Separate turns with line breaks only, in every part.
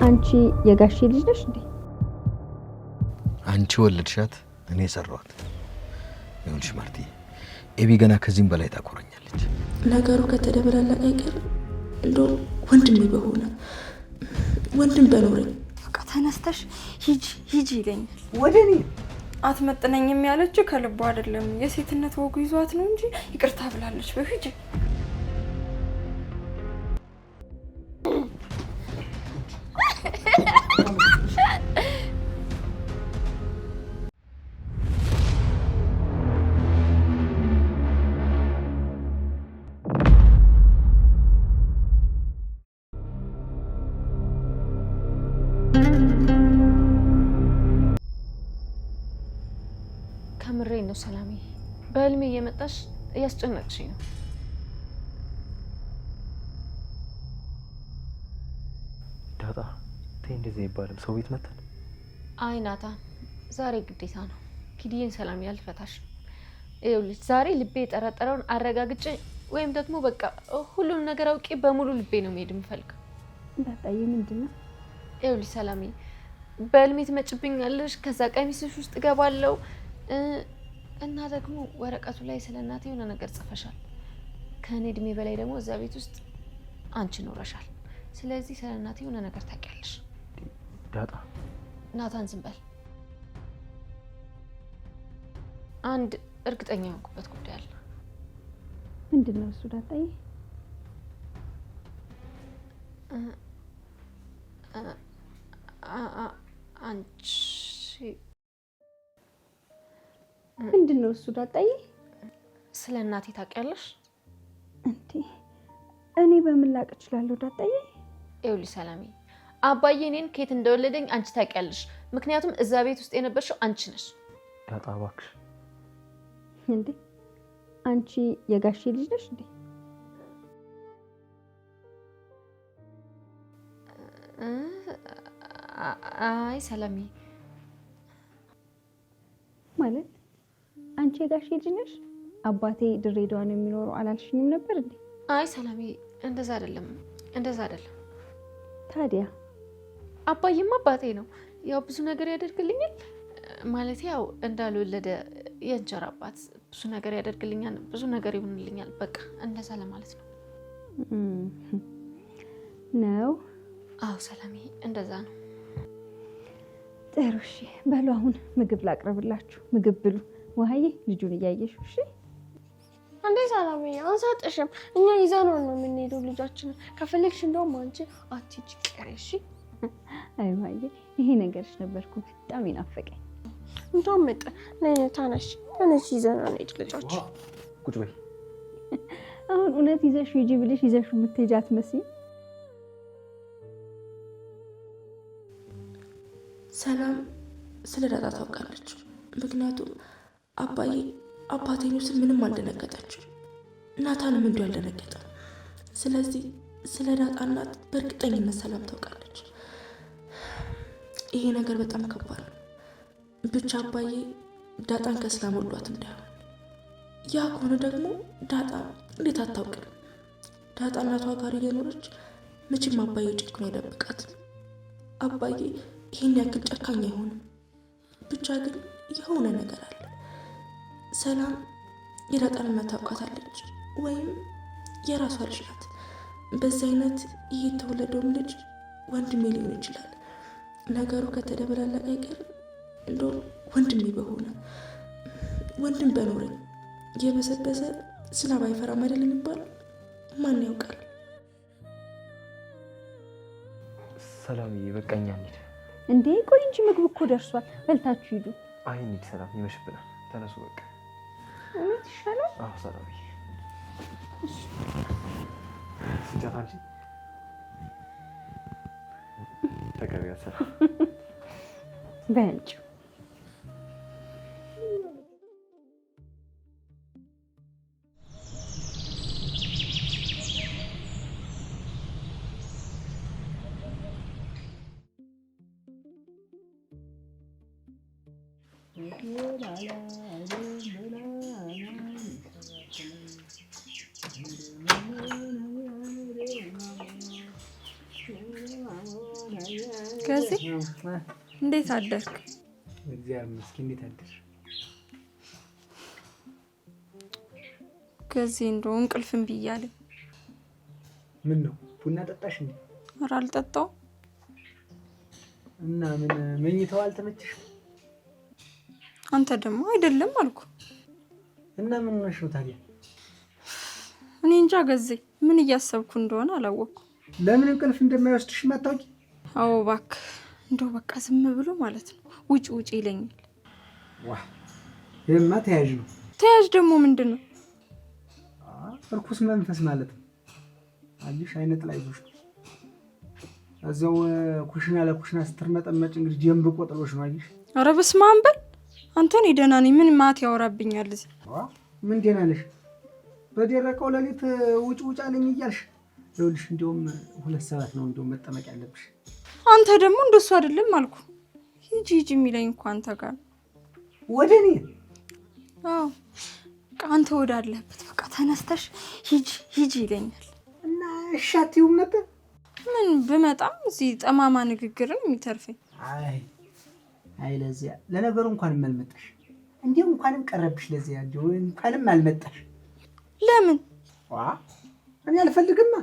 አንቺ የጋሼ ልጅ ነሽ እንዴ?
አንቺ ወለድሻት እኔ ሰራዋት። ይሁንሽ ማርቲ፣ ኤቢ ገና ከዚህም በላይ ታቆረኛለች።
ነገሩ ከተደበላለቀ አይቀር እንደው ወንድሜ በሆነ ወንድም በኖረኝ።
በቃ ተነስተሽ ሂጂ ይለኛል።
ወደኔ
አትመጥነኝም ያለችው ከልቧ አይደለም፣ የሴትነት ወጉ ይዟት ነው እንጂ ይቅርታ ብላለች። በፊት
ከምሬን ነው ሰላሜ፣ በህልሜ እየመጣሽ እያስጨነቅሽኝ ነው።
ዳጣ ተይ፣ እንደዚህ አይባልም። ሰው ቤት መተን።
አይ ናታን፣ ዛሬ ግዴታ ነው። ኪድዬን ሰላም ያልፈታሽ። ይኸውልሽ ዛሬ ልቤ የጠረጠረውን አረጋግጬ ወይም ደግሞ በቃ ሁሉም ነገር አውቄ በሙሉ ልቤ ነው መሄድ የምፈልገው።
ዳጣዬ ምንድን ነው?
ይኸውልሽ ሰላሜ፣ በህልሜ ትመጭብኛለሽ፣ ከዛ ቀሚስሽ ውስጥ እገባለሁ እና ደግሞ ወረቀቱ ላይ ስለ እናቴ የሆነ ነገር ጽፈሻል። ከእኔ እድሜ በላይ ደግሞ እዛ ቤት ውስጥ አንቺ ኖረሻል። ስለዚህ ስለ እናቴ የሆነ ነገር ታውቂያለሽ።
ዳጣ
ናታን ዝም በል። አንድ እርግጠኛ የሆንኩበት ጉዳይ አለ።
ምንድን ነው እሱ ዳጣዬ?
አንቺ
ምንድን ነው እሱ ዳጣዬ?
ስለ እናቴ ታውቂያለሽ
እንዴ? እኔ በምን ላቅ እችላለሁ ዳጣዬ?
ይኸውልሽ ሰላሜ፣ አባዬ እኔን ከየት እንደወለደኝ አንቺ ታውቂያለሽ። ምክንያቱም እዛ ቤት ውስጥ የነበርሽው አንቺ ነሽ።
ዳጣ እባክሽ።
እንዴ አንቺ የጋሼ ልጅ ነሽ እንዴ?
አይ ሰላሜ፣
ማለት አንቺ የጋሼ ልጅ ነሽ? አባቴ ድሬዳዋ ነው የሚኖረው አላልሽኝም ነበር እንዴ?
አይ ሰላሜ፣ እንደዛ አይደለም።
ታዲያ
አባዬማ አባቴ ነው። ያው ብዙ ነገር ያደርግልኛል ማለት ያው እንዳልወለደ የእንጀራ አባት ብዙ ነገር ያደርግልኛል፣ ብዙ ነገር ይሆንልኛል። በቃ እንደዛ ለማለት ነው።
ነው?
አዎ ሰላሜ፣ እንደዛ ነው።
ጥሩ እሺ፣ በሉ አሁን ምግብ ላቅርብላችሁ። ምግብ ብሉ። ውሃዬ ልጁን እያየሽው። እሺ
እንዴ ሰላሜ፣ አንሳጥሽም። እኛ ይዘነው ነው የምንሄደው ልጃችንን። ከፈለግሽ እንደውም አንቺ አትሂጂ ቀሪ። እሺ
አይ ውሃዬ፣ ይሄ ነገርሽ ነበርኩ በጣም ይናፈቀኝ።
እንደውም ታነሽ ይዘነው እንሂድ ልጃችን።
ቁጭ በይ።
አሁን እውነት ይዘሽው ሂጂ ብለሽ ይዘሽው የምትሄጂ አትመስይም።
ሰላም ስለ ዳጣ ታውቃለች። ምክንያቱም አባቴ ነው ስል ምንም አልደነገጠችም። ናታንም እንዲሁ አልደነገጠም። ስለዚህ ስለ ዳጣ እናት በእርግጠኝነት ሰላም ታውቃለች። ይሄ ነገር በጣም ከባድ ነው። ብቻ አባዬ ዳጣን ከሰላም ወዷት እንዳይሆን። ያ ከሆነ ደግሞ ዳጣ እንዴት አታውቅም? ዳጣ እናቷ ጋር እየኖረች መቼም አባዬ ጭክኖ አይደብቃትም። አባዬ ይሄን ያክል ጨካኝ አይሆንም። ብቻ ግን የሆነ ነገር አለ። ሰላም የዳጣን እናት ታውቃታለች ወይም የራሷ ልጅ ናት። በዚህ አይነት ይሄ የተወለደውም ልጅ ወንድሜ ሊሆን ይችላል። ነገሩ ከተደበላለቀ አይቀር እንደው ወንድሜ በሆነ ወንድም በኖረኝ። የበሰበሰ ዝናብ አይፈራም አይደል የሚባለው? ማን ያውቃል?
ሰላምዬ፣ በቃ እኛ እንሂድ።
እንዴ ቆይ እንጂ ምግብ እኮ ደርሷል። በልታችሁ ሂዱ።
አይ እንሂድ ሰላም፣ ይመሽብናል። ተነሱ በቃ።
እውነት ይሻላል።
አዎ ሰላምዬ። ስጫት አንቺ ተቀበያ ሰላም
በእንጭ
ከዚህ እንዴት አደርክ?
እግዚአብሔር ይመስገን። እንዴት አደርሽ?
ከዚህ እንደው እንቅልፍም ብያለኝ።
ምን ነው ቡና ጠጣሽ እንዴ?
ኧረ አልጠጣሁም።
እና ምን መኝታው አልተመቸሽ?
አንተ ደግሞ አይደለም አልኩ።
እና ምን ነሽ ታዲያ?
እኔ እንጃ ገዜ ምን እያሰብኩ እንደሆነ አላወቅኩም።
ለምን እንቅልፍ እንደማይወስድሽ ማታውቂ?
አዎ እባክህ እንደው በቃ ዝም ብሎ ማለት ነው ውጪ ውጪ ይለኛል።
ዋ ይሄማ ተያዥ ነው።
ተያዥ ደግሞ ምንድን ነው?
እርኩስ መንፈስ ማለት ነው። አዲስ አይነት ላይ ይዞሽ እዛው ኩሽና ለኩሽና ስትርመጠመጭ እንግዲህ ጀምብ ቆጥሎሽ ነው አይሽ።
ኧረ በስመ አብ በል አንተ። እኔ ደህና ነኝ። ምን ማት ያወራብኛል እዚህ?
ምን ደህና ነሽ? በደረቀው ሌሊት ውጭ ውጭ አለኝ እያልሽ ይኸውልሽ፣ እንደውም 2 ሰዓት ነው እንደውም መጠመቅ ያለብሽ።
አንተ ደግሞ እንደሱ አይደለም አልኩ። ሂጂ ሂጂ የሚለኝ እኮ አንተ ጋር
ወደ እኔ።
አዎ አንተ ወዳለህበት በቃ ተነስተሽ ሂጂ ሂጂ ይለኛል።
እና እሺ አትይውም ነበር?
ምን ብመጣም እዚህ ጠማማ ንግግርን የሚተርፈኝ።
አይ ለዚያ ለነገሩ እንኳንም አልመጣሽ። እንዴው እንኳንም ቀረብሽ። ለዚያ እንዴው እንኳንም አልመጣሽ።
ለምን?
እኔ አልፈልግማ።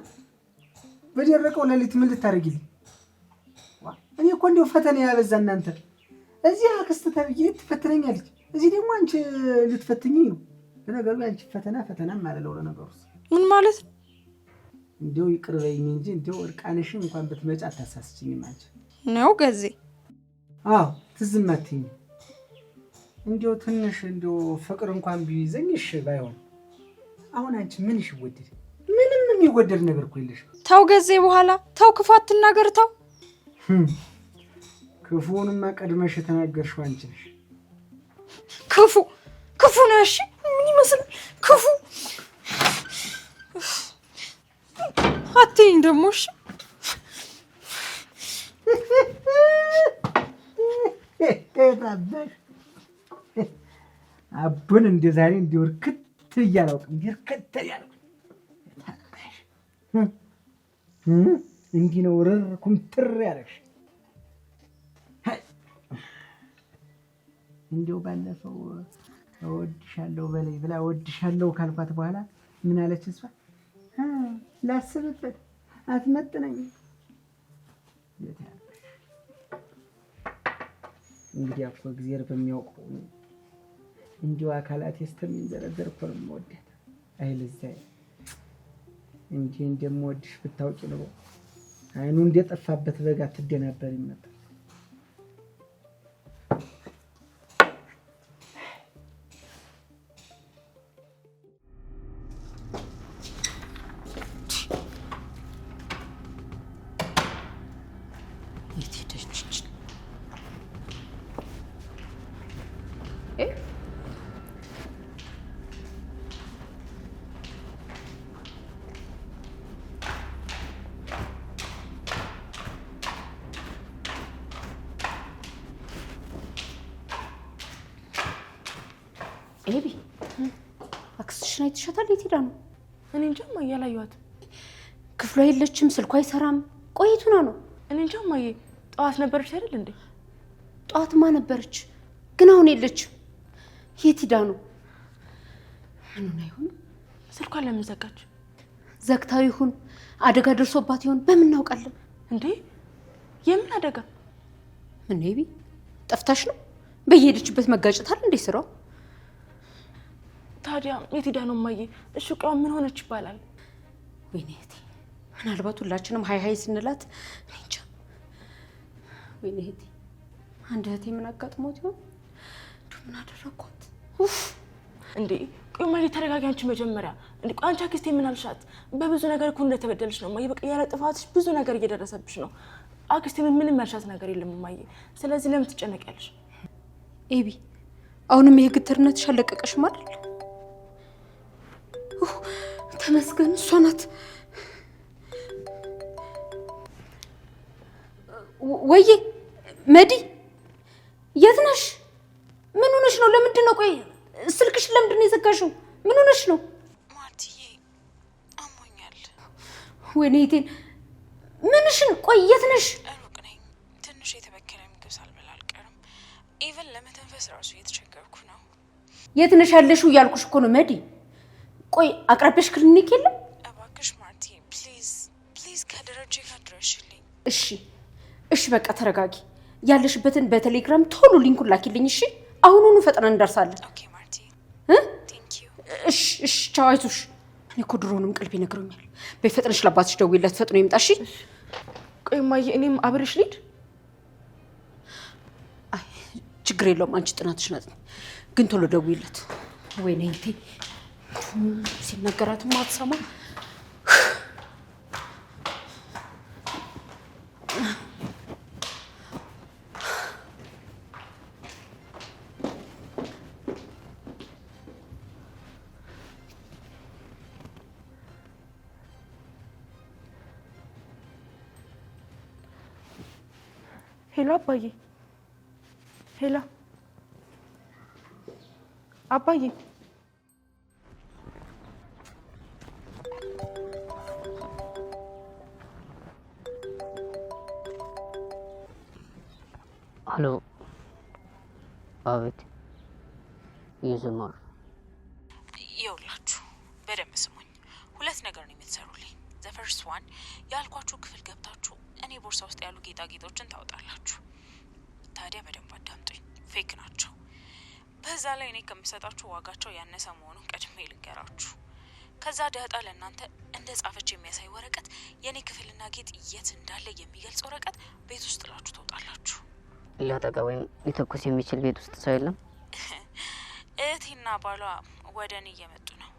በደረቀው ሌሊት ምን ልታረጊልኝ? እኔ እኮ እንደው ፈተና ያበዛ እናንተ። እዚህ አክስት ተብዬ ትፈትነኛለች፣ እዚህ ደግሞ አንቺ ልትፈትኚኝ ነው። ለነገሩ አንቺ ፈተናም አለለው። ለነገሩ
ምን ማለት ነው?
እንደው ይቅር በይኝ እንጂ እንደው እርቃንሽን እንኳን ብትመጪ አታሳስችኝም አንቺ
ነው ገዜ።
አዎ ትዝም አትይኝ። እንደው ትንሽ እንደው ፍቅር እንኳን ቢይዘኝ እሺ ባይሆን፣ አሁን አንቺ ምን ይወደድ? ምንም የሚወደድ ነገር እኮ የለሽ።
ተው ገዜ፣ በኋላ ተው፣ ክፉ አትናገር ተው።
ክፉንማ ቀድመሽ የተናገርሽው አንቺ ነሽ።
ክፉ ነው። እሺ ምን ይመስላል ክፉ? አትይኝ ደግሞ እሺ።
አቡን እንደ ዛሬ እንዲወርክት እያላውቅም ይርከት ያለው እንዲህ ነው። ረርኩም ትር ያለሽ እንዲው ባለፈው እወድሻለሁ በላይ ብላ እወድሻለሁ ካልኳት በኋላ ምን አለች እሷ? ላስብበት አትመጥነኝ። እንግዲህ አፎ እግዚአብሔር በሚያውቀው እንዲው አካላት እስከሚንዘረዘር እኮ ነው የምወዳት። አይልዛይ እንጂ እንደምወድሽ ብታውቂ ነው አይኑ እንደጠፋበት በጋ ትደናበር ይመጣል።
ኤቢ አክስትሽን አይተሻታል? የት ሄዳ ነው?
እኔ እንጃ እማዬ፣ አላየኋትም።
ክፍሏ የለችም፣ ስልኳ አይሰራም። ቆይቱ ነው።
እኔ እንጃ እማዬ፣ ጠዋት ነበረች አይደል እንዴ?
ጠዋትማ ነበረች፣ ግን አሁን የለችም። የት ሄዳ ነው? ምን ሆነ ይሆን?
ስልኳን ለምን ዘጋች?
ዘግታው ይሁን አደጋ ደርሶባት ይሆን? በምን እናውቃለን
እንዴ? የምን አደጋ?
ምን ኤቢ ጠፍታሽ ነው? በየሄደችበት መጋጨታል እንዴ ስራው?
ታዲያ የት ሄዳ ነው እማዬ? እሺ ቆይ ምን ሆነች ይባላል?
ወይኔ እህቴ፣ ምናልባት ሁላችንም ሃይ ስንላት እኔ እንጃ። ወይኔ እህቴ፣ አንድ እህቴ ምን አጋጥሞት ይሆን? ምን አደረኳት?
እንዴ ቆይ እማዬ ተረጋጊ አንቺ መጀመሪያ። እንዴ ቆይ አንቺ አክስቴ ምን አልሻት? በብዙ ነገር እኮ እንደተበደልሽ ነው እማዬ። በቃ ያለ ጥፋትሽ ብዙ ነገር እየደረሰብሽ ነው። አክስቴ ምንም ያልሻት ነገር የለም እማዬ። ስለዚህ ለምን ትጨነቂያለሽ?
ኤቢ አሁንም ይሄ ግትርነትሽ አለቀቀሽም አይደል? ተመስገን እሷ ናት። ወይዬ መዲ የት ነሽ? ምን ሆነሽ ነው? ለምንድን ነው ቆይ ስልክሽን ለምንድን ነው የዘጋሽው? ምን ሆነሽ ነው?
ማርትዬ አሞኛል።
ወይኔ እቴን ምንሽን? ቆይ የት ነሽ?
ሩቅ ነኝ።
ምግብ ሳልበላ አልቀርም። ኢቨን ለመተንፈስ ራሱ እየተቸገርኩ ነው።
የት ነሽ ያለሽው እያልኩሽ እኮ ነው መዲ። ቆይ አቅራቢያሽ ክሊኒክ የለም?
እባክሽ ማርቲ ፕሊዝ ፕሊዝ ከደረጀ ጋር ድረሽልኝ።
እሺ በቃ ተረጋጊ። ያለሽበትን በቴሌግራም ቶሎ ሊንኩን ላኪልኝ እሺ? አሁኑኑ ፈጥነን እንደርሳለን።
ኦኬ ማርቲ ቴንክ ዩ።
እሺ ቻው አይዞሽ። እኔ እኮ ድሮውንም ቀልቤ ነግሮኛል። በፈጥነሽ ለአባትሽ ደውይለት ፈጥኖ ይምጣ እሺ?
ቆይ እማዬ እኔም አብረሽ ልሂድ?
አይ ችግር የለውም አንቺ ጥናትሽ ናት። ግን ቶሎ ደውይለት። ወይኔ እንቴ ሲነገራትም አትሰማ።
ሄሎ አባዬ፣ ሄሎ አባዬ።
ሄሎ አቤት። ይዘማር
ይኸውላችሁ በደንብ ስሙኝ። ሁለት ነገር ነው የምትሰሩልኝ። ዘ ፈርስት ዋን ያልኳችሁ ክፍል ገብታችሁ እኔ ቦርሳ ውስጥ ያሉ ጌጣጌጦችን ታወጣላችሁ። ታዲያ በደንብ አዳምጡኝ፣ ፌክ ናቸው። በዛ ላይ እኔ ከምሰጣችሁ ዋጋቸው ያነሰ መሆኑን ቀድሜ ልንገራችሁ። ከዛ ዳጣ ለእናንተ እንደ ጻፈች የሚያሳይ ወረቀት፣ የኔ ክፍልና ጌጥ የት እንዳለ የሚገልጽ ወረቀት ቤት ውስጥ ጥላችሁ ትወጣላችሁ።
ሊያጠቃ ወይም ሊተኩስ የሚችል ቤት ውስጥ ሰው የለም?
እህቴና ባሏ ወደ እኔ እየመጡ ነው።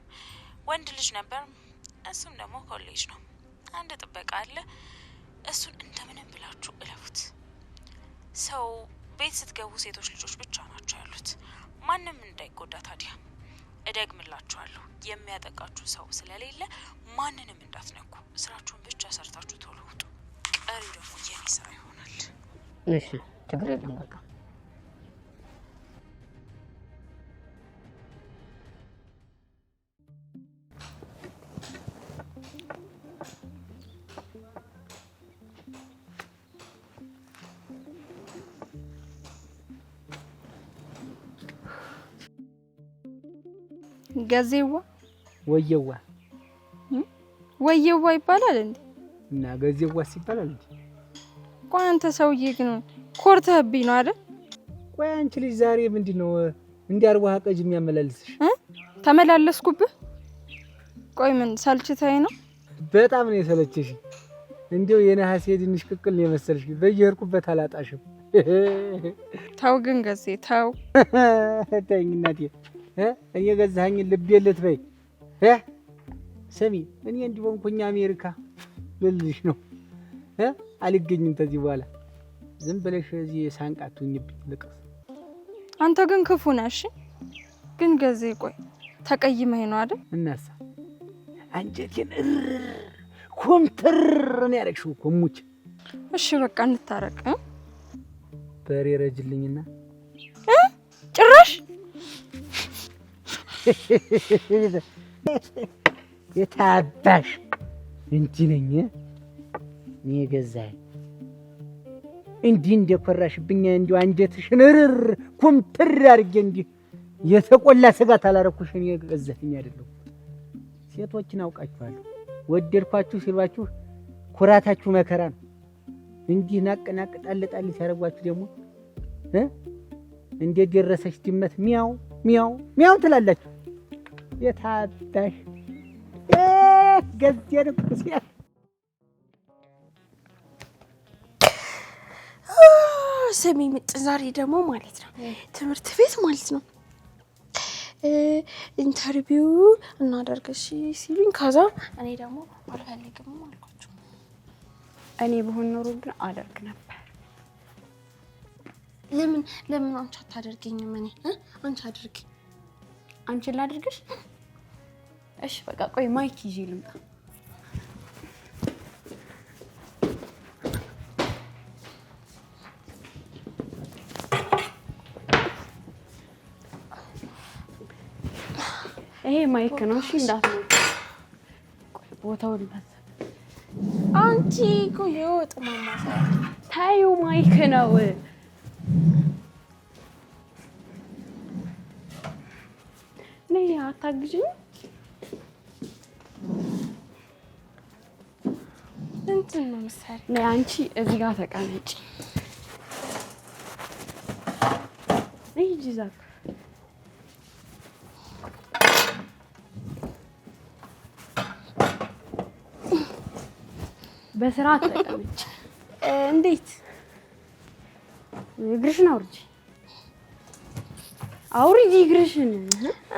ወንድ ልጅ ነበር፣ እሱም ደግሞ ኮሌጅ ነው። አንድ ጥበቃ አለ፣ እሱን እንደምንም ብላችሁ እለፉት። ሰው ቤት ስትገቡ ሴቶች ልጆች ብቻ ናቸው ያሉት፣ ማንም እንዳይጎዳ። ታዲያ እደግምላችኋለሁ፣ የሚያጠቃችሁ ሰው ስለሌለ ማንንም እንዳትነኩ። ስራችሁን ብቻ ሰርታችሁ ቶሎ ውጡ። ቀሪው ደግሞ የኔ ስራ ይሆናል።
እሺ ችግር የለም በቃ።
ገዜዋ
ወየዋ
ወየዋ ይባላል እንዴ?
እና ገዜዋስ ይባላል እንዴ?
ቆይ አንተ ሰውዬ ግን ኮርተህብኝ ነው አይደል?
ቆይ አንቺ ልጅ ዛሬ ምንድነው እንዲያርዋ ቀጅ የሚያመላልስሽ?
ተመላለስኩብህ? ቆይ ምን ሰልችተኝ ነው?
በጣም ነው የሰለችሽ። እንዴው የነሐሴ ድንሽ ቅቅል ነው የመሰልሽ። በየርኩበት አላጣሽም።
ተው ግን ገዜ ተው።
ተይኝ እናቴ። እኔ ገዛኸኝ ልብ የለት በይ። ስሚ እኔ እንዲሆንኩኝ አሜሪካ ልልሽ ነው። አልገኝም ከዚህ በኋላ። ዝም ብለሽ እዚህ ሳንቃቱኝብኝ ልቀስ።
አንተ ግን ክፉ ነሽ። ግን ገዜ ቆይ ተቀይመኝ ነው አይደል?
እናሳ አንጀቴን ኮምተር ነው ያረግሽው እኮ ሙች።
እሺ በቃ እንታረቅ።
በሬ ረጅልኝና
ጭራሽ
የታባሽ እንጂ ነኝ እኔ ገዛኸኝ እንዲህ እንደኮራሽብኝ እንዲሁ አንጀትሽን ኮምተር አድርጌ እንዲህ የተቆላ ስጋት አላረኩሽ። እኔ ገዛኸኝ አይደለሁ። ሴቶችን አውቃችኋለሁ። ወደድኳችሁ ሲሏችሁ ኩራታችሁ መከራ ነው። እንዲህ ናቅ ናቅ ጣል ጣል ሲያረጓችሁ ደግሞ እንደ ደረሰች ድመት ሚያው ሚያው ሚያው ትላላችሁ። የታባሽ ገዜን ኩሲያ
ሰሚ ምጥ ዛሬ ደግሞ ማለት ነው ትምህርት ቤት ማለት ነው ኢንተርቪው እናደርግሽ ሲሉኝ ከዛ እኔ ደግሞ አልፈልግም አልኳቸው።
እኔ በሆን ኖሮ ግን አደርግ ነበር።
ለምን አንቺ አታደርጊኝም? እኔ አንቺ አድርጊ።
አንቺን ላድርግሽ? እሺ በቃ ቆይ ማይክ ይዤ ልምጣ። ይሄ ማይክ ነው። እሺ እንዳትነው። ቆይ ቦታውን ታዘብ።
አንቺ ቆይ ወጥ ማማሳ
ታዩ ማይክ ነው።
ነይ አታግዥኝ። እንትን ነው መሰለኝ። ነይ አንቺ እዚህ ጋር ተቀመጪ። ነይ ጂዛክ በስርዓት ተቀመጪ። እንዴት እግርሽን አውርጂ አውርጂ እግርሽን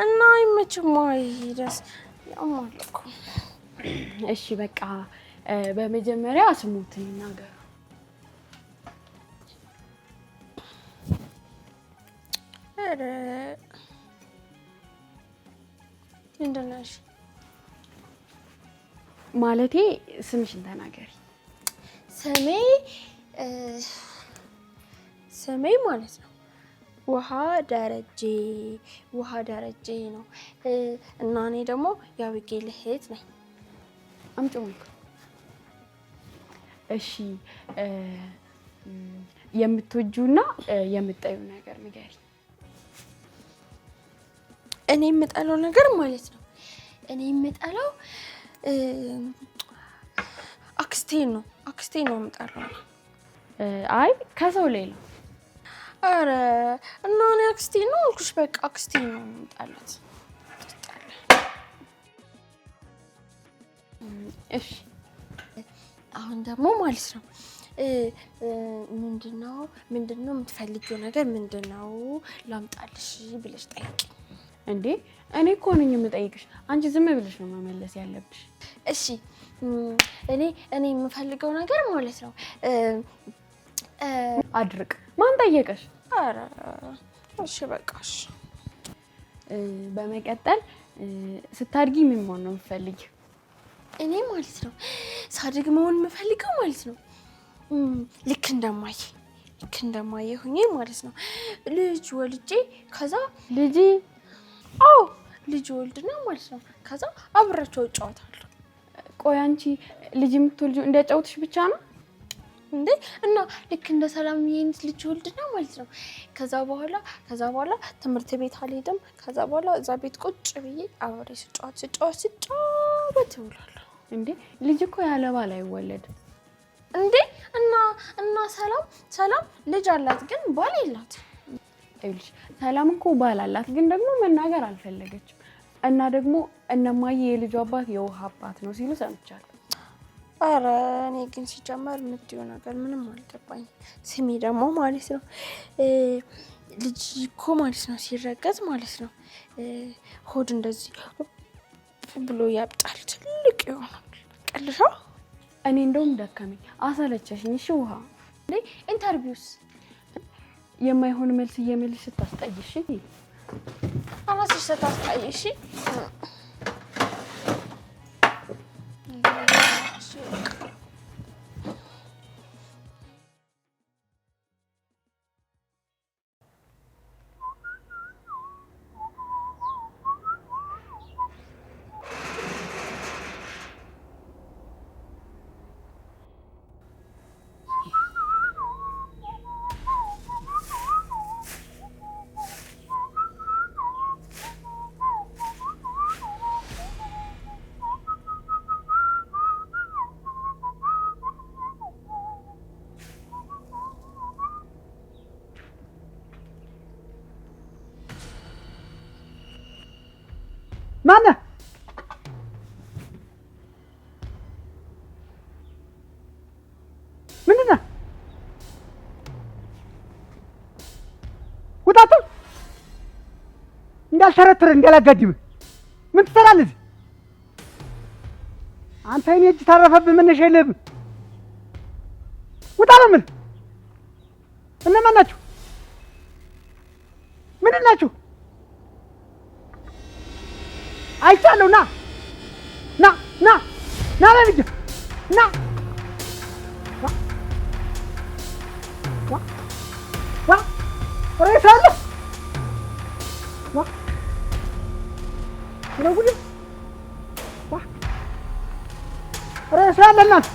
እና አይመችም ወይ ደስ ያማል እኮ። እሺ በቃ በመጀመሪያ ስሙትን ይናገሩ። ኧረ ምንድን ነሽ? ማለቴ ስምሽን ተናገሪ። ስሜ ማለት ነው ውሃ ደረጀ ነው እና እኔ ደግሞ የአቢጌል እህት ነኝ። አምጪው። እሺ የምትወጂውና የምትጠይው ነገር ንገሪ። እኔ የምጠላው ነገር ማለት ነው እኔ የምጠላው አክስቴን ነው የምጠላው። አይ ከሰው ሌላ። አረ እና እኔ አክስቴን ነው አልኩሽ። በቃ አክስቴን ነው የምጠላት። እሺ አሁን ደግሞ ማለት ነው ምንድነው የምትፈልጊው ነገር ምንድነው ላምጣልሽ ብለሽ ጠይቂ። እንዴ እኔ እኮ ነኝ የምጠይቅሽ፣ አንቺ ዝም ብለሽ ነው መመለስ ያለብሽ። እሺ እኔ የምፈልገው ነገር ማለት ነው አድርቅ። ማን ጠየቀሽ? አረ እሺ በቃሽ። በመቀጠል ስታድጊ ምን መሆን ነው የምትፈልጊው? እኔ ማለት ነው ሳድግ መሆን የምፈልገው ማለት ነው ልክ እንደማየ ሆኜ ማለት ነው ልጅ ወልጄ ከዛ ልጅ ወልድና ማለት ነው ከዛ አብራቸው እጫወታለሁ። ቆይ አንቺ ልጅ የምትወልጂው እንዲያጫውትሽ ብቻ ነው እንዴ? እና ልክ እንደ ሰላምዬ ልጅ ወልድና ማለት ነው ከዛ በኋላ ትምህርት ቤት አልሄድም። ከዛ በኋላ እዛ ቤት ቁጭ ብዬ አብሬ ስጫወት እውላለሁ። እንዴ ልጅ እኮ ያለ ባል አይወለድም እንዴ? እና ሰላም ልጅ አላት ግን ባል የላት። አይልሽ ሰላም እኮ ባል አላት ግን ደግሞ መናገር አልፈለገችም። እና ደግሞ እነማዬ የልጁ አባት የውሃ አባት ነው ሲሉ ሰምቻለሁ። አረ እኔ ግን ሲጀመር የምትይው ነገር ምንም አልገባኝ። ስሜ ደግሞ ማለት ነው ልጅ እኮ ማለት ነው ሲረገዝ ማለት ነው ሆድ እንደዚህ ብሎ ያብጣል፣ ትልቅ ይሆናል። ቀልሻ እኔ እንደውም ደከመኝ፣ አሰለቸሽኝ። እሺ ውሃ እንዴ ኢንተርቪውስ የማይሆን መልስ እየመልሽ ስታስጠይሽ አራስሽ ስታስጠይሽ
ማነህ? ምንድን ነህ? ውጣቱ እንዳልተረትር እንዳላጋድምህ ምን ትሰራለህ? አንተ የኔ እጅ ታረፈብህ መነሻ የለህም። ውጣ ነው የምልህ። እነማን ናችሁ? ምንድን ናችሁ? አይቻለሁ። ና ለልጅ ና ሬሳ አለ ሬሳ አለ እናት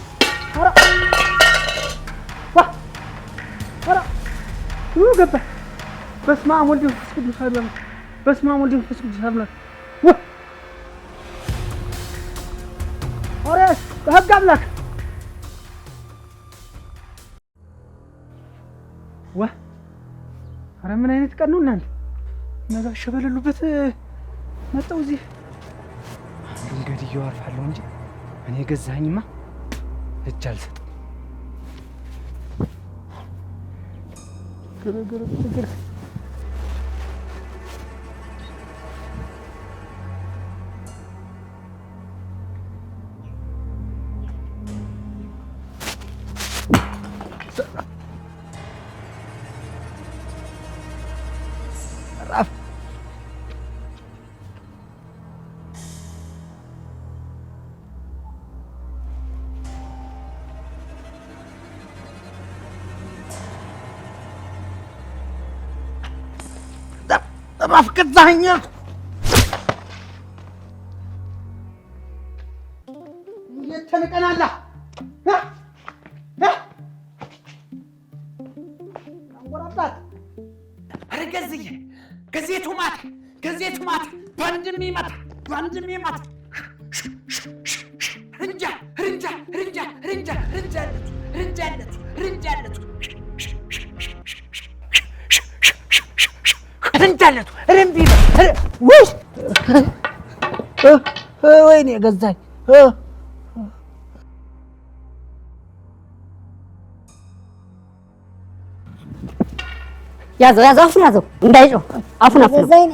ገባ። በስመ አብ ወልድ መንፈስ ቅዱስ አሐዱ አምላክ። በስመ አብ ወልድ መንፈስ ቅዱስ አሐዱ አምላክ። ኧረ በሕግ አምላክ ኧረ ምን አይነት ቀን ነው እናንተ? ነጋሽ በሌሉበት መጣው እዚህ እንግዲህ እየዋርፋለሁ እንጂ እኔ ገዛኸኝማ እጅ አልሰጥም። ግርግር ራፍ ገዛኸኝ የተነቀናላ አንጎራባት ኧረ ገዜቱ ማታ ባንድም ይመታ ርንጃለቱ ረምቢ ወይኔ ገዛኝ።
ያዘው አፉን ያዘው እንዳይጮህ አፉን
ወይኔ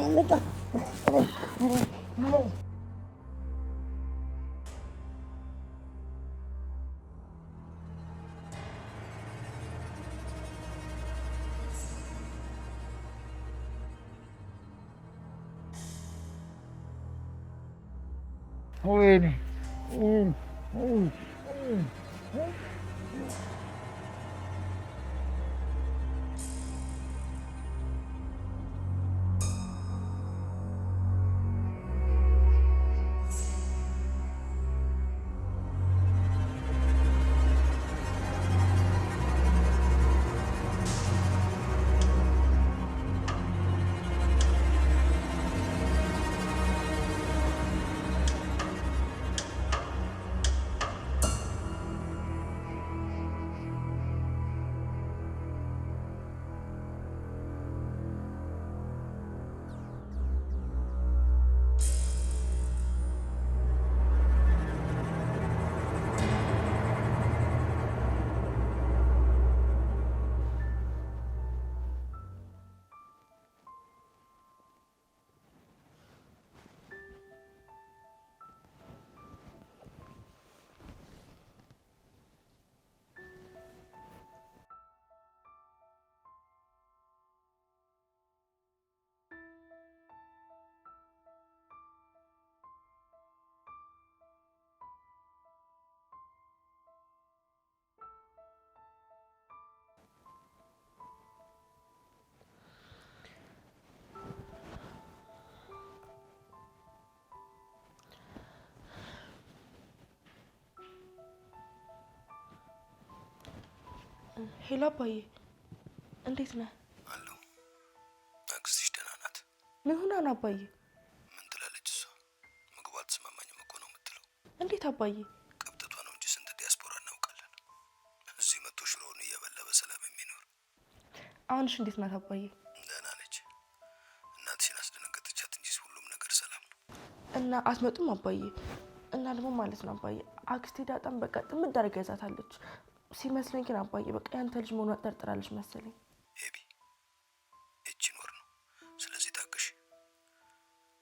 ሄሎ አባዬ፣ እንዴት ነህ?
አለሁ። አክስትሽ ደህና ናት?
ምን ሆና ነው አባዬ?
ምን ትላለች እሷ? ምግቡ አልተስማማኝም እኮ ነው የምትለው።
እንዴት አባዬ?
ቀብጠቷ ነው እንጂ ስንት ዲያስፖራ እናውቃለን። እዚህ መጥቶ ሽሮውን እየበላ በሰላም የሚኖር።
አሁንሽ እንዴት ናት አባዬ?
ደህና ነች። እናትሽን አስደነገጠቻት እንጂ ሁሉም ነገር ሰላም ነው።
እና አትመጡም አባዬ? እና ደግሞ ማለት ነው አባዬ፣ አክስቴ ዳጣም በቃ ጥምድ አድርጋ ይዛታለች ሲመስለኝ። ግን አባዬ በቃ ያንተ ልጅ መሆኗን ጠርጥራለች መሰለኝ።
ኤቢ እቺ ኖር ነው። ስለዚህ ታገሽ።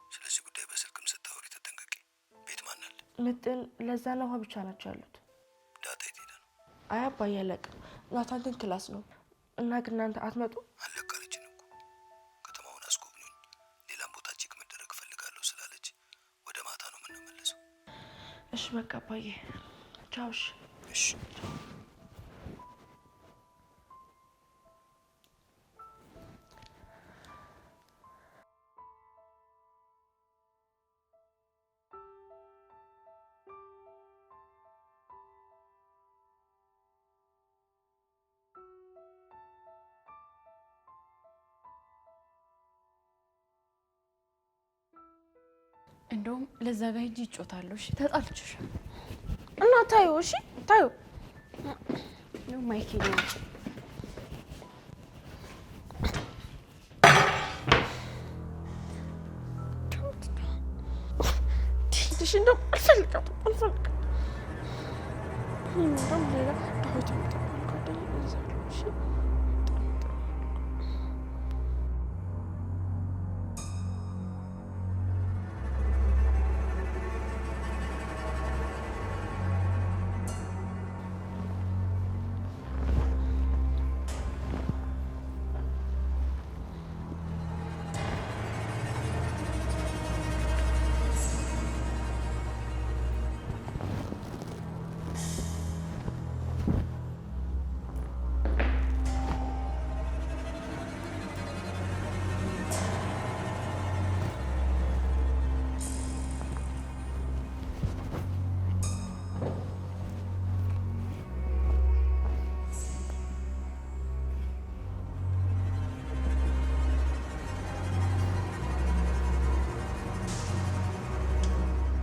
ስለዚህ ጉዳይ በስልክም ስታወሪ ተጠንቀቂ። ቤት ማን አለ?
ምጥን ለዛ ነው ውሃ ብቻ ናቸው ያሉት።
ዳጣ የት ሄዳ ነው?
አይ አባዬ አለቅም። ናታን ግን ክላስ ነው። እና ግን እናንተ አትመጡ?
አለቃለችን እኮ ከተማውን አስጎብኙኝ፣ ሌላም ቦታ ቼክ መደረግ እፈልጋለሁ ስላለች ወደ ማታ ነው የምንመለሰው።
እሺ በቃ አባዬ ቻው።
እሺ
እንደውም ለዛ ጋር ሂጂ ይጮታለሁ። እሺ ተጣልችሽ
እና ታዩ። እሺ ታዩ
ነው ማይክ ነው
ትሽ እንደው አልፈልግም እንደውም ሌላ ዳዊት የምትባል ጓደኛ ይዛለሁ። እሺ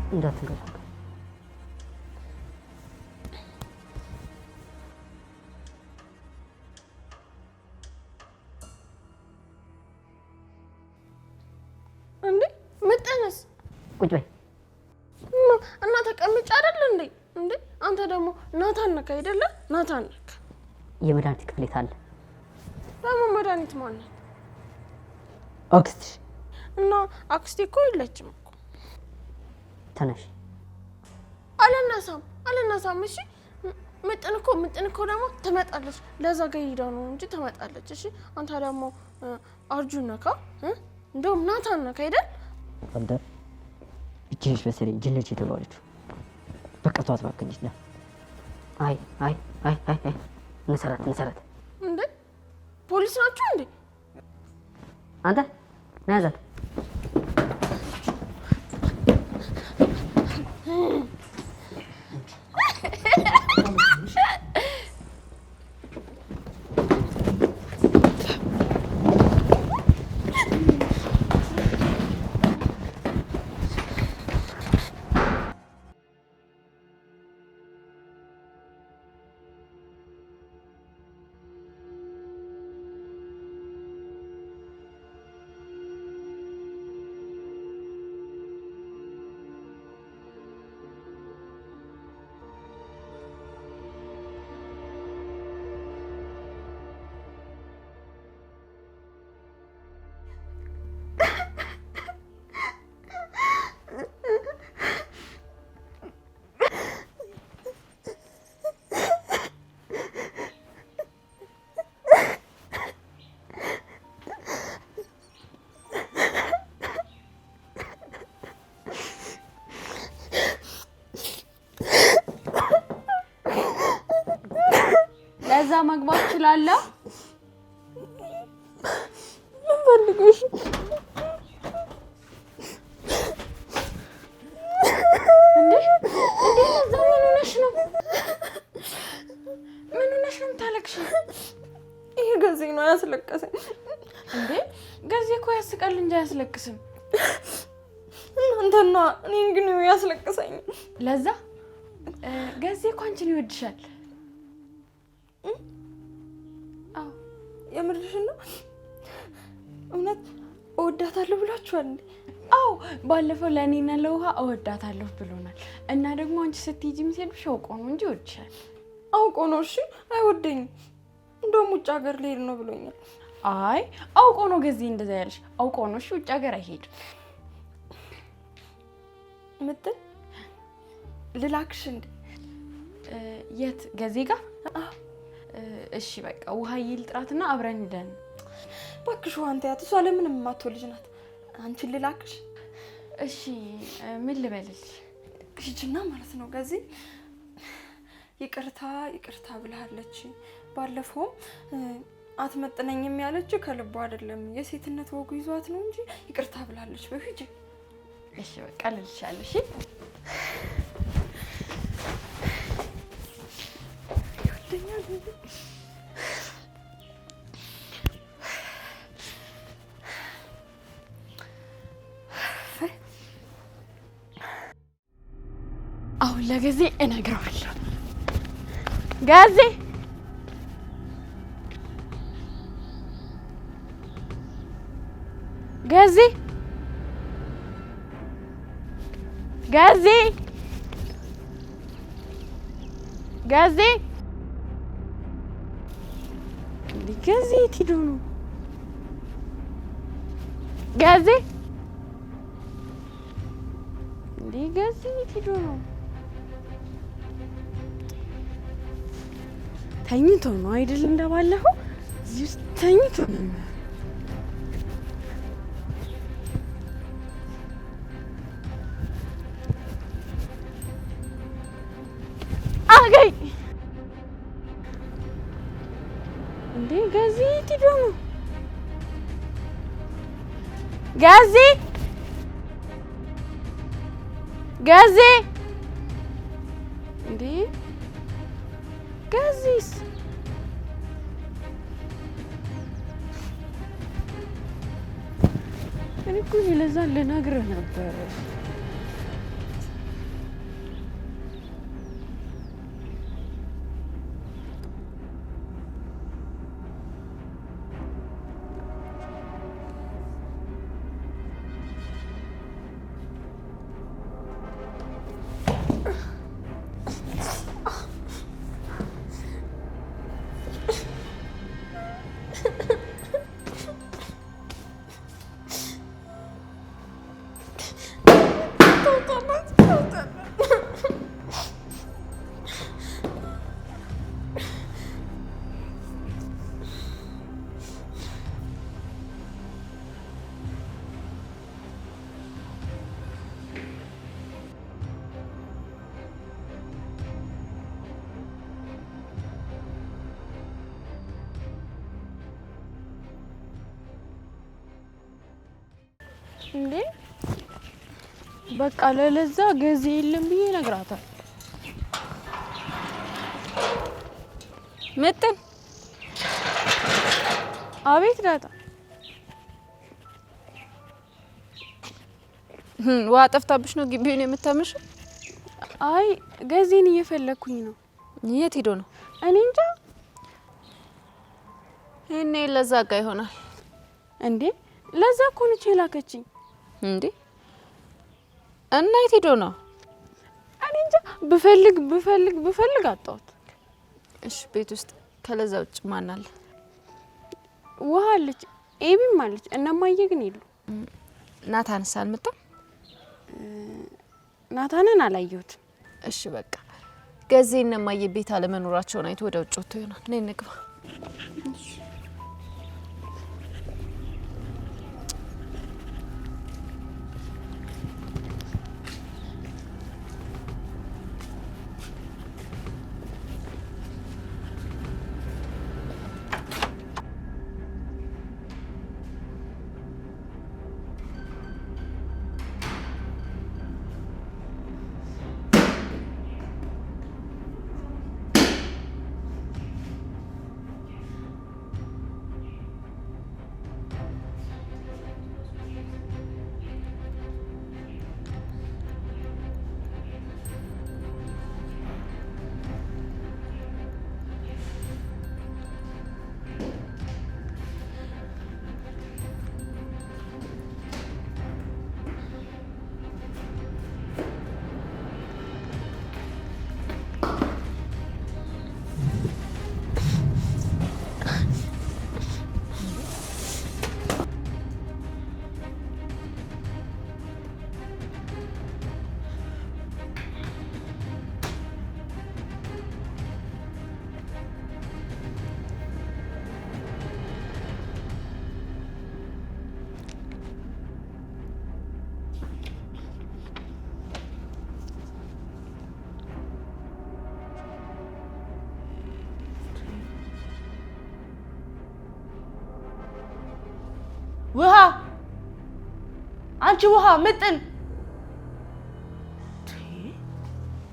እንዳትንቀሳቀስ።
እንዴ ምጥንስ
ቁጭ በይ
እና ተቀምጭ አይደል እንዴ? እንዴ አንተ ደግሞ ናታን ነህ አይደለ? ናታን ነህ።
የመድኃኒት ክፍል የት አለ?
ለምን መድኃኒት ማለት
አክስትሽ
እና አክስቴ እኮ የለችም እኮ።
ተነሽ።
አልነሳም። እሺ ምጥን እኮ ደግሞ ትመጣለች። ለዛ ጋር ሄዳ ነው እንጂ ትመጣለች። እሺ አንተ ደግሞ አርጁን ነካ እንደውም ናታን ነህ አይደል?
አንተ እቺሽ በሰለኝ ጅልጅ የተባለችው በቃ ተዋት እባክሽ። አይ መሰረት
እንዴ ፖሊስ ናችሁ እንዴ?
አንተ ናዛት
ለዛ መግባት እችላለሁ።
ምን ፈልገሽ?
እንዴ ለዛ ምን ሆነሽ ነው? ምን ሆነሽ ነው የምታለቅሽው?
ይሄ ገዜ ነው ያስለቀሰኝ።
እንዴ ገዜ እኮ ያስቃል እንጂ አያስለቅስም።
እናንተና እኔን ግን ያስለቅሰኝ።
ለዛ ገዜ እኮ አንቺን ይወድሻል።
አዎ የምርሽን ነው? እውነት እወዳታለሁ ብላችኋል እንዴ?
አዎ ባለፈው ለእኔና ለውሃ እወዳታለሁ ብሎናል። እና ደግሞ አንቺ ስትሄጂ የሚሰድብሽ አውቆ ነው እንጂ ይወድሻል።
አውቆ ነው? እሺ አይወደኝም። እንደውም ውጭ ሀገር ልሄድ ነው ብሎኛል።
አይ አውቆ ነው ገዜ እንደዛ ያለሽ። አውቆ ነው። እሺ ውጭ ሀገር አይሄድም።
ምጥን ልላክሽ እንዴ?
የት ገዜ ጋር? እሺ በቃ ውሃዬ ልጥራትና አብረን ሄደን።
እባክሽ ዋንተ ያት እሷ ለምንም የማትወው ልጅ ናት። አንቺን ልላክሽ?
እሺ ምን ልበልልሽ?
ሂጂና ማለት ነው ገዜ ይቅርታ ብላለች። ባለፈው አትመጥነኝም ያለችው ከልቧ አይደለም፣ የሴትነት ወጉ ይዟት ነው እንጂ ይቅርታ ብላለች። በሂጂ።
እሺ በቃ ልልሻለሁ። እሺ
ለገዜ እነግረዋለሁ። ገዜ ገዜ ገዜ ገዜ ገዜ የት ሄዶ ነው? ገዜ ገዜ የት ሄዶ ነው? ተኝቶ ነው አይደል? እንደባለፈው እዚህ ውስጥ ተኝቶ ነው። አገኝ እንዴ! ገዜ የት ሄዶ ነው? ገዜ ገዜ እንዴ! ገዜስ እኔ እኮ ለዛ ልነግርህ ነበር። እንዴ በቃ ለለዛ ገዜ የለም ብዬ ነግራታል። ምጥን አቤት ዳጣ
ውሃ ጠፍታብሽ ነው ግቢውን የምታምሽ?
አይ ገዜን እየፈለኩኝ ነው።
የት ሄዶ ነው?
እኔ እንጃ።
እኔ ለዛ ጋ ይሆናል።
እንዴ ለዛ እኮ ነች የላከችኝ።
እንዴ እና የት ሄዶ ነው?
እኔ እንጃ። ብፈልግ አጣሁት።
እሺ ቤት ውስጥ ከለዛ ውጭ ማን አለ?
ውሃ አለች፣ ኤቢም አለች። እነማየ ግን የሉ።
ናታንስ አልመጣም?
ናታንን አላየሁትም።
እሺ በቃ ገዜ እነማየ ቤት አለመኖራቸውን አይቶ ወደ ውጭ ወጥቶ ይሆናል። ነይ እንግባ።
ውሃ አንቺ ውሃ ምጥን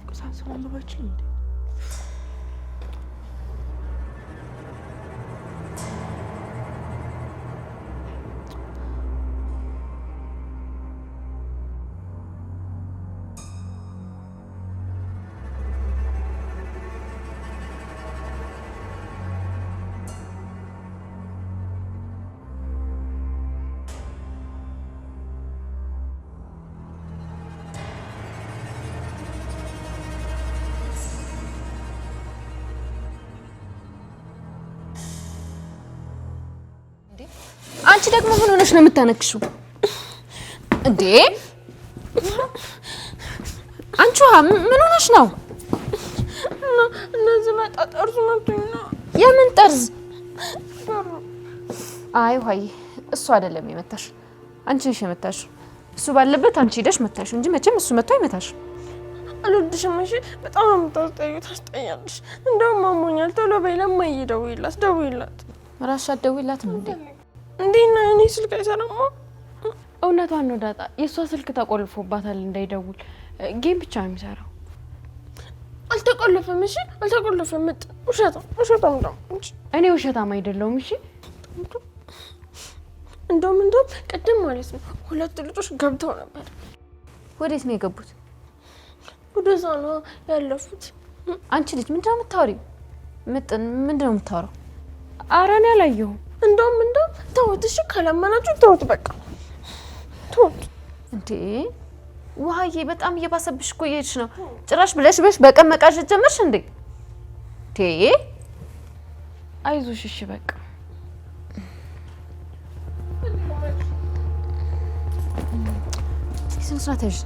ቁሳሰው አንብባችሁ እንዴ?
አንቺ ደግሞ ምን ሆነሽ ነው የምታነክሽው እንዴ? አንቺ ምን ሆነሽ ነው?
እነዚህ መጣ ጠርዙ መጥቶኝ ነው።
የምን ጠርዝ? አይ ውሃዬ እሱ አይደለም የመታሽ፣ አንቺ ነሽ የመታሽ። እሱ ባለበት አንቺ ሄደሽ መታሽ እንጂ መቼም እሱ መጥቶ አይመታሽ።
አልወድሽም። እሺ በጣም ነው የምታስጠይው፣ ታስጠያለሽ። እንደውም አሞኛል። ቶሎ በይ ለማዬ ደውይላት፣ ደውይላት።
ራስሽ አትደውይላትም እንዴ?
እንዴና እኔ ስልክ አይሰራማ።
እውነቷን ነው ዳጣ፣ የእሷ ስልክ ተቆልፎባታል እንዳይደውል። ጌም ብቻ ነው የሚሰራው።
አልተቆለፈም። እሺ አልተቆለፈም። ውሸታም ነው እንጂ
እኔ ውሸታም አይደለሁም። እሺ
እንደውም ቅድም ማለት ነው 2 ልጆች ገብተው ነበር።
ወዴት ነው የገቡት?
ወደዛ ነው ያለፉት።
አንቺ ልጅ ምንድን ነው የምታወሪው? ምንድን ነው የምታወራው? ኧረ እኔ አላየሁም።
እንደውም ተውት። እሺ ካላመናችሁ ተውት፣ በቃ ተውት።
እንዴ ውሃዬ በጣም እየባሰብሽ እኮ እየሄድሽ ነው። ጭራሽ ብለሽ በቀን መቃዠት ጀመርሽ እንዴ? አይዞሽ እሺ በቃ ስንስራተሽ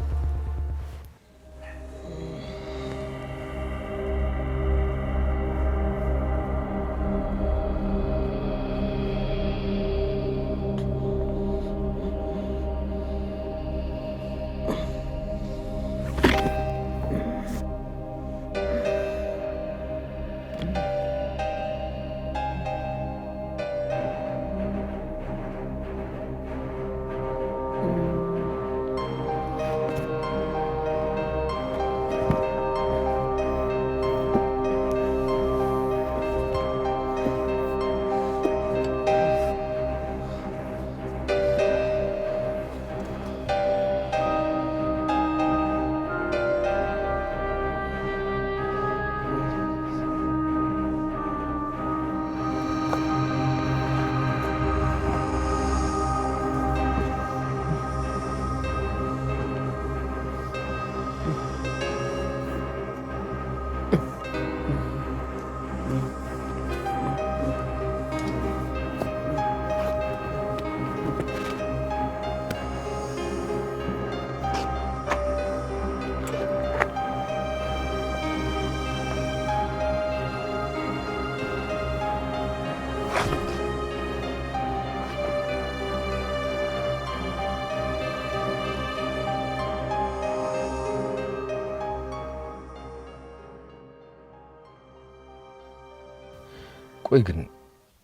ቆይ ግን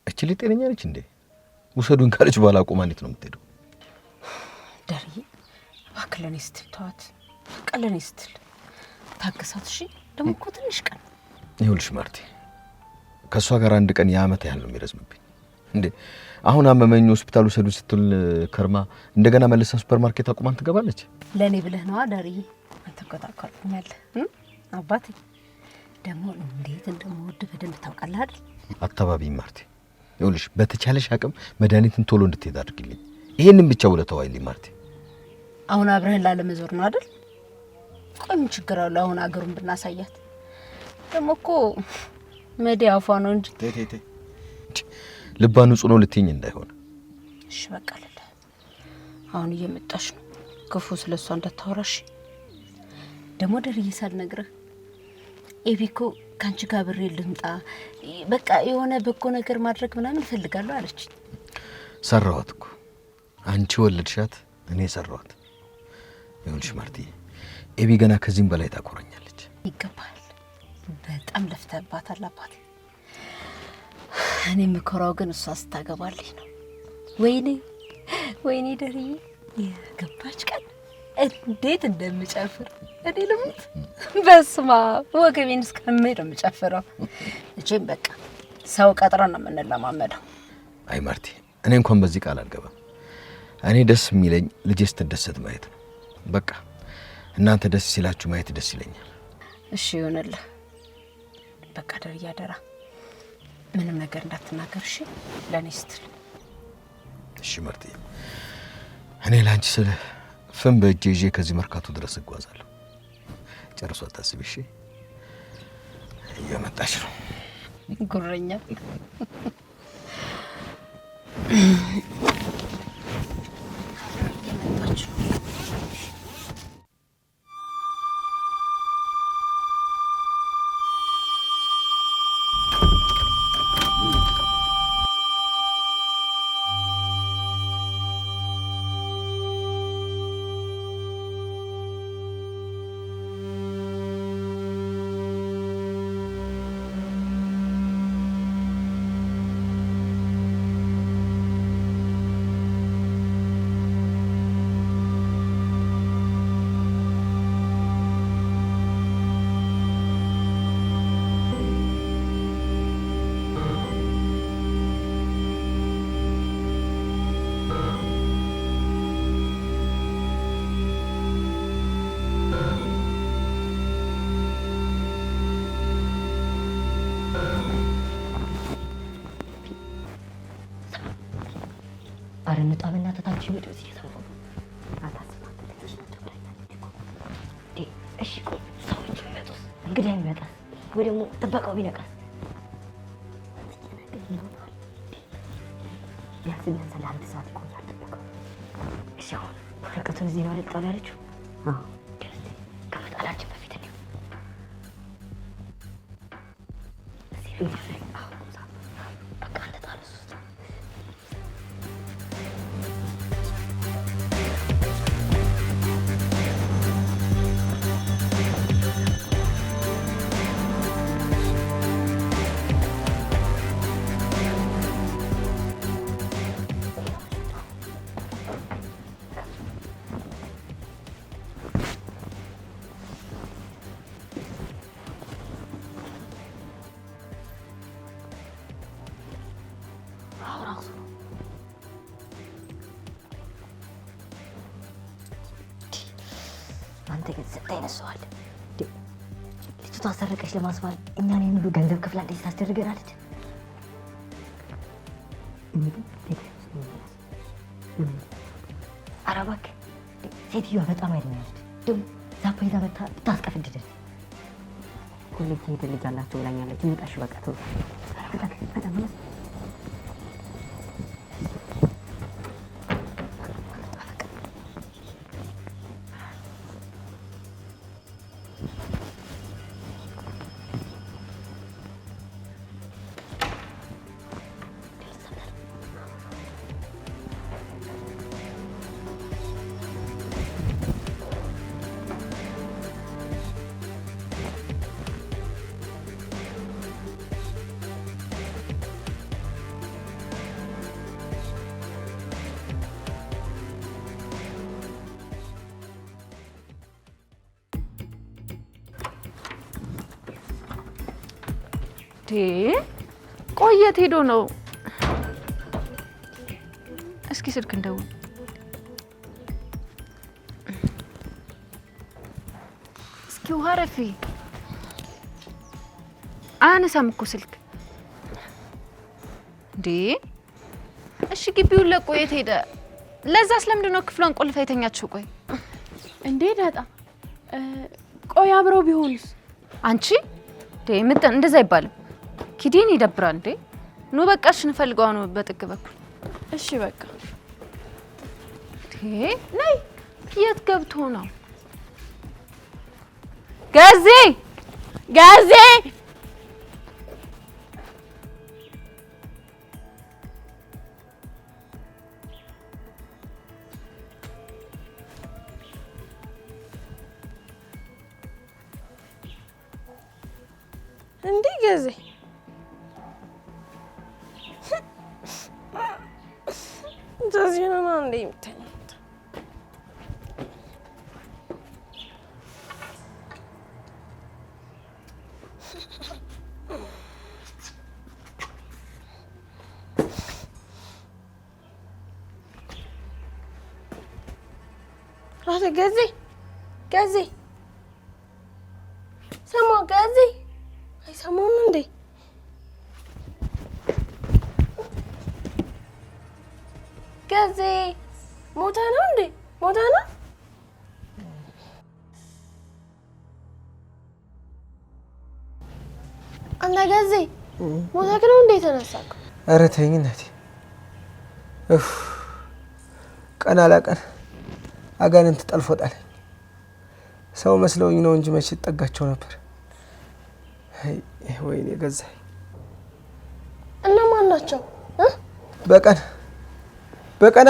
እቺ ልጅ ጤነኛ ነች እንዴ? ውሰዱን ካለች በኋላ ቆማ እንዴት ነው የምትሄደው?
ዳርዬ እባክህ ለኔ ስትል ተዋት፣ በቃ ለኔ ስትል ታገሳት። እሺ ደግሞ እኮ ትንሽ ቀን
ይኸውልሽ ማርቲ፣ ከእሷ ጋር አንድ ቀን የዓመት ያህል ነው የሚረዝምብኝ እንዴ። አሁን አመመኝ ሆስፒታል ውሰዱ ስትል ከርማ እንደገና መልሳ ሱፐርማርኬት አቁማን ትገባለች።
ለኔ ብለህ ነው ዳርዬ። አንተ ቆጣቆልኛለህ አባቴ። ደግሞ እንዴት እንደምወድ በደንብ ታውቃለህ አይደል?
አታባቢ ማርቲ፣ ይኸውልሽ በተቻለሽ አቅም መድኃኒትን ቶሎ እንድትሄድ አድርግልኝ። ይሄንን ብቻ ውለታው አይልኝ ማርቲ።
አሁን አብረህን ላለመዞር ነው አይደል? ቆይ ምን ችግር አለው አሁን አገሩን ብናሳያት? ደግሞ እኮ መዲያ አፏ ነው እንጂ
ተይ ልባ ንጹህ ነው ልትይኝ እንዳይሆን።
እሺ በቃ ለለ አሁን እየመጣሽ ነው። ክፉ ስለሷ እንዳታወራሽ። ደግሞ ደርዬ ሳልነግርህ ኤቢኮ ካንቺ ጋር ብሬ ልምጣ፣ በቃ የሆነ በጎ ነገር ማድረግ ምናምን እፈልጋለሁ አለች።
ሰራዋት እኮ አንቺ ወለድሻት፣ እኔ ሰራዋት። ይኸውልሽ ማርቲ፣ ኤቢ ገና ከዚህም በላይ ታኮራኛለች።
ይገባል። በጣም ለፍተህባታል አባቴ። እኔ የምኮራው ግን እሷ ስታገባልኝ ነው። ወይኔ ደርዬ የገባች ቀን እንዴት እንደምጨፍር እኔ ልሙት። በስማ ወገቤን እስከምሄድ ነው የምጨፍረው። እጄም በቃ ሰው ቀጥረን ነው የምንለማመደው።
አይ ማርቲ፣ እኔ እንኳን በዚህ ቃል አልገባም። እኔ ደስ የሚለኝ ልጄ ስትደሰት ማየት ነው። በቃ እናንተ ደስ ሲላችሁ ማየት ደስ ይለኛል።
እሺ ይሆንልህ። በቃ ደርዬ አደራ ምንም ነገር እንዳትናገር እሺ? ለኔ ስትል
እሺ ማርቲ፣ እኔ ላንቺ ስለ ፍም በእጄ ይዤ ከዚህ መርካቶ ድረስ እጓዛለሁ። ጨርሶ አታስቢ እሺ? እየመጣች ነው ጉረኛ።
አረ እንጣብና ተታች ምጥ እዚህ ተሰው አታስባት እሺ ሰዎች ይመጡስ እንግዲህ አይመጣስ ወይ ደግሞ ጥበቃው ቢነቃስ ቢያንስ ለአንድ ሰዓት ይቆያል ጥበቃው። እሺ አሁን ወረቀቱን እዚህ ነው ልጣል ያለችው? አዎ ከመጣላችን በፊት ነው እዚህ ነው። በቃ እንጣለስ አንተ ግን ስታይ ነሷል ልጅቷ ሰረቀሽ ለማስባል እኛን ሁሉ ገንዘብ ከፍላ እንደዚህ ታስደርገናለች። ኧረ እባክህ ሴትዮዋ በጣም አይደኛለች። ደግሞ ዛፓ ይዛ መታ ብታስቀፍድደን ሁሌም ሴት ልጅ አላቸው ብላኛለች። እንውጣሽ በቃ ተው በጣም
ቆየት ሄዶ ነው። እስኪ ስልክ እንደውል። እስኪ ውሃ ረፊ አነሳም እኮ ስልክ እንዴ። እሺ ግቢውን ለቆ የት ሄደ? ለዛስ ለምንድን ነው ክፍሏን ቆልፋ የተኛችው? ቆይ
እንዴ ዳጣ ቆይ አብረው ቢሆንስ?
አንቺ ምጥን እንደዛ አይባልም። ኪዲን ይደብራል እንዴ። ኑ በቃሽ እንፈልገው ነው በጥግ በኩል።
እሺ በቃ
ነይ። የት ገብቶ ነው? ገዜ ገዜ
እንዴ ገዜ እንደዚህ ነው እንዴ የምትተኛው? ራሴ ገዜ ገዜ ሰማ ገዜ አይሰማም እንዴ? ገዜ ሞተ ነው እንዴ? ሞተ ነው? አንተ ገዜ ሞተክ ነው እንዴ ተነሳክ?
ኧረ ተይኝ እናቴ። ቀን አላቀን አጋንንት ጠልፎ ጣለኝ። ሰው መስለውኝ ነው እንጂ መቼ ጠጋቸው ነበር። ወይኔ ገዛኝ።
እነማን ናቸው?
በቀን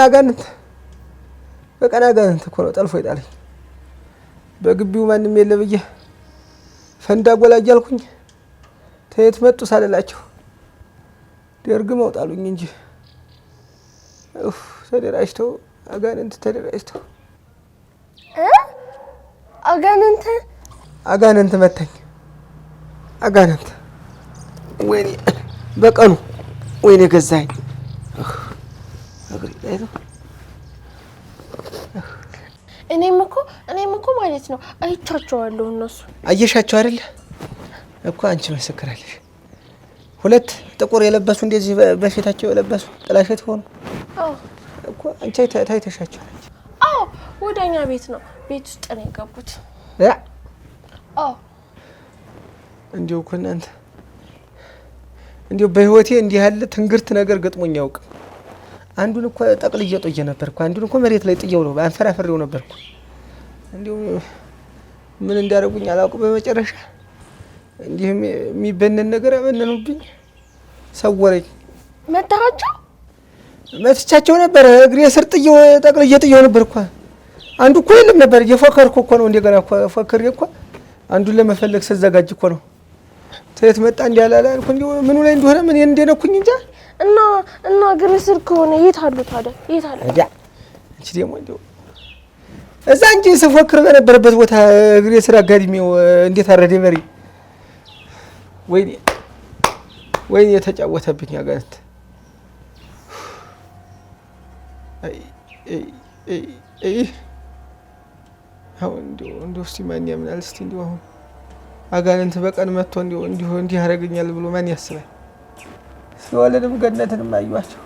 አጋንንት እኮ ነው ጠልፎ ይጣለኝ። በግቢው ማንም የለ ብዬ ፈንዳ ጎላ እያልኩኝ ተየት መጡ ሳልላቸው ደርግመው ጣሉኝ እንጂ ተደራጅተው ተደራጅተው አጋንንት መታኝ። አጋንንት ወይኔ በቀኑ ወይኔ ገዛኝ።
እኔም እኮ ማለት ነው አይቻቸዋለሁ። እነሱ
አየሻቸው አይደለ እኮ አንቺ መስከራለሽ። ሁለት ጥቁር የለበሱ እንደዚህ በፊታቸው የለበሱ ጥላሸት ሆኑ እኮ አንቺ ታይተሻቸው?
አዎ ወደኛ ቤት ነው፣ ቤት ውስጥ ነው የገቡት። አዎ
እንዲሁ እኮ እናንተ እንዲሁ በህይወቴ እንዲህ ያለ ትንግርት ነገር ገጥሞኝ ያውቅ። አንዱን እኮ ጠቅልዬ ጥዬ ነበር እኮ፣ አንዱን እኮ መሬት ላይ ጥዬው ነው አንፈራፍሬው ነበር እኮ። እንዲሁ ምን እንዳደረጉኝ አላውቅም። በመጨረሻ እንዲህ የሚበነን ነገር ያበነኑብኝ፣ ሰወረኝ።
መታቸው
መትቻቸው ነበር። እግሬ ስር ጥዬው ጠቅልዬ ጥዬው ነበር እኮ። አንዱ እኮ የለም ነበር። እየፎከርኩ እኮ ነው እንደገና እኮ ፎክሬ እኮ አንዱን ለመፈለግ ስዘጋጅ እኮ ነው ተየት መጣ እንዲያላላ አልኩ። እንዲሁ ምኑ ላይ እንደሆነ ምን እንደነኩኝ እንጃ።
እና እግሬ ስር ከሆነ የት አሉ ታዲያ? የት አሉ?
አንቺ ደግሞ እንዲሁ እዛ እንጂ ስፎክር በነበረበት ቦታ እግሬ ስር አጋድሜው እንዴት አረደ መሪ። ወይኔ የተጫወተብኝ አጋንንት። አሁን እንዲሁ እስቲ ማን ያምናል? እስቲ እንዲሁ አሁን አጋንንት በቀን መጥቶ እንዲሁ እንዲህ ያደርገኛል ብሎ ማን ያስባል? ሲወለድም ገነትንም አዩዋቸው።